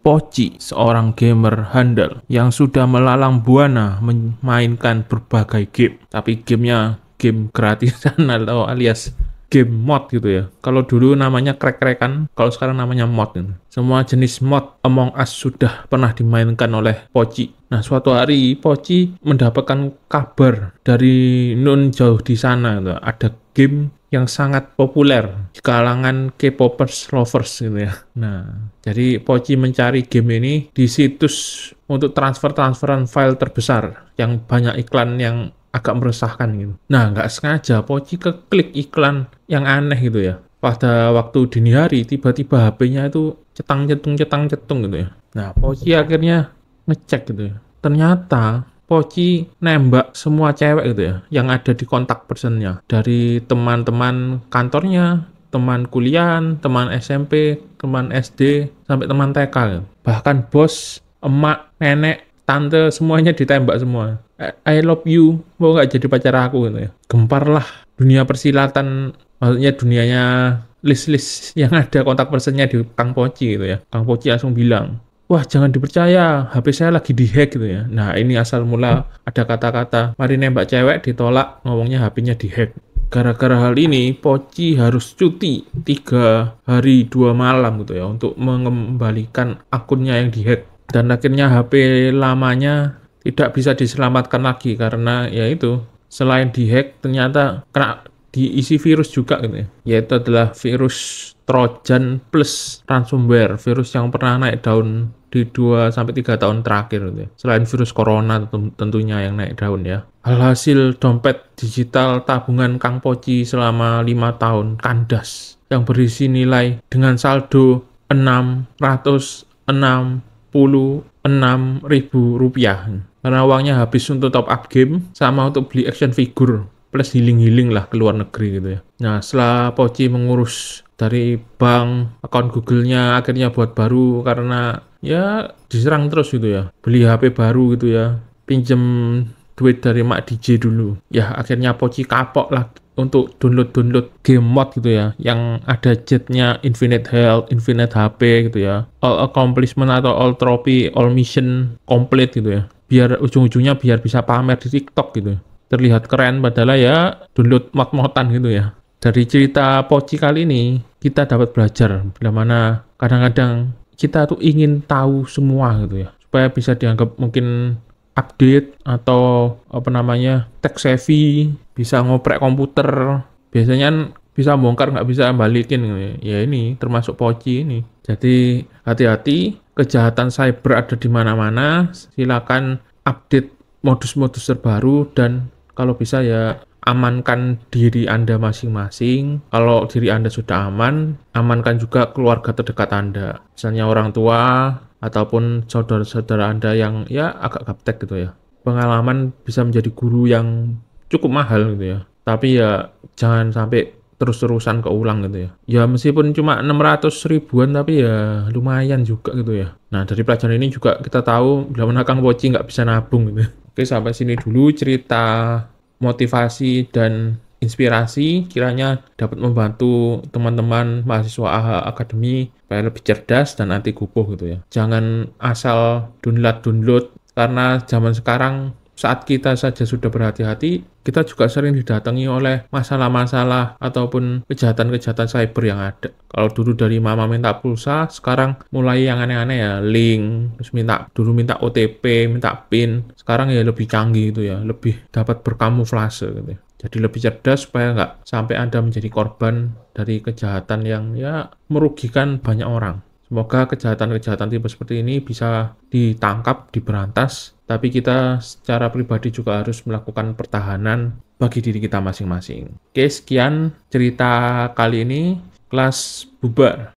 Poci, seorang gamer handal yang sudah melalang buana memainkan berbagai game. Tapi gamenya game gratisan atau alias game mod gitu ya. Kalau dulu namanya crack-crackan, kalau sekarang namanya mod gitu. Semua jenis mod Among Us sudah pernah dimainkan oleh Poci. Nah, suatu hari Poci mendapatkan kabar dari nun jauh di sana gitu. Ada game yang sangat populer di kalangan K-popers lovers gitu ya. Nah, jadi Poci mencari game ini di situs untuk transferan file terbesar yang banyak iklan yang agak meresahkan gitu. Nah, nggak sengaja Poci keklik iklan yang aneh gitu ya. Pada waktu dini hari, tiba-tiba HP-nya itu cetang-cetung gitu ya. Nah, Poci akhirnya ngecek gitu ya. Ternyata Poci nembak semua cewek gitu ya, yang ada di kontak personnya. Dari teman-teman kantornya, teman kuliah, teman SMP, teman SD, sampai teman TK gitu. Bahkan bos, emak, nenek, tante, semuanya ditembak semua. I love you, mau nggak jadi pacar aku gitu ya. Gemparlah dunia persilatan, maksudnya dunianya list-list yang ada kontak personnya di Kang Poci gitu ya. Kang Poci langsung bilang, wah jangan dipercaya, HP saya lagi dihack gitu ya. Nah ini asal mula ada kata-kata, mari nembak cewek ditolak, ngomongnya HP-nya dihack. Gara-gara hal ini, Poci harus cuti 3 hari 2 malam gitu ya, untuk mengembalikan akunnya yang dihack. Dan akhirnya HP lamanya tidak bisa diselamatkan lagi, karena ya itu, selain dihack ternyata kena diisi virus juga gitu ya. Yaitu adalah virus Trojan plus ransomware, virus yang pernah naik daun di 2-3 tahun terakhir gitu ya. Selain virus corona tentunya yang naik daun ya. Alhasil dompet digital tabungan Kang Poci selama 5 tahun kandas yang berisi nilai dengan saldo 666.000 rupiah. Karena uangnya habis untuk top up game sama untuk beli action figure plus healing lah ke luar negeri gitu ya. Nah, setelah Poci mengurus dari bank, akun Google-nya akhirnya buat baru karena ya diserang terus gitu ya. Beli HP baru gitu ya. Pinjem duit dari Mak DJ dulu. Ya, akhirnya Poci kapok lah untuk download game mod gitu ya, yang ada jetnya infinite health, infinite HP gitu ya, all accomplishment atau all trophy, all mission complete gitu ya, biar ujung-ujungnya biar bisa pamer di TikTok gitu, terlihat keren padahal ya download mod-modan gitu ya. Dari cerita Poci kali ini kita dapat belajar bagaimana kadang-kadang kita tuh ingin tahu semua gitu ya, supaya bisa dianggap mungkin update atau tech savvy, bisa ngoprek komputer. Biasanya bisa bongkar nggak bisa balikin ya, ini termasuk Poci ini. Jadi hati-hati, kejahatan cyber ada di mana-mana. Silakan update modus-modus terbaru dan kalau bisa ya amankan diri Anda masing-masing. Kalau diri Anda sudah aman, amankan juga keluarga terdekat Anda. Misalnya orang tua ataupun saudara-saudara Anda yang ya agak gaptek gitu ya. Pengalaman bisa menjadi guru yang cukup mahal gitu ya. Tapi ya jangan sampai terus-terusan keulang gitu ya. Ya meskipun cuma 600 ribuan tapi ya lumayan juga gitu ya. Nah, dari pelajaran ini juga kita tahu bagaimana Kang Poci nggak bisa nabung gitu. Oke, sampai sini dulu cerita motivasi dan inspirasi, kiranya dapat membantu teman-teman mahasiswa AHA Akademi supaya lebih cerdas dan anti kupuh gitu ya. Jangan asal download, karena zaman sekarang saat kita saja sudah berhati-hati, kita juga sering didatangi oleh masalah-masalah ataupun kejahatan-kejahatan cyber yang ada. Kalau dulu dari mama minta pulsa, sekarang mulai yang aneh-aneh ya, link, terus dulu minta OTP, minta PIN. Sekarang ya lebih canggih gitu ya, lebih dapat berkamuflase gitu ya. Jadi lebih cerdas supaya nggak sampai Anda menjadi korban dari kejahatan yang ya merugikan banyak orang. Semoga kejahatan-kejahatan tipe seperti ini bisa ditangkap, diberantas, tapi kita secara pribadi juga harus melakukan pertahanan bagi diri kita masing-masing. Oke, sekian cerita kali ini. Kelas bubar.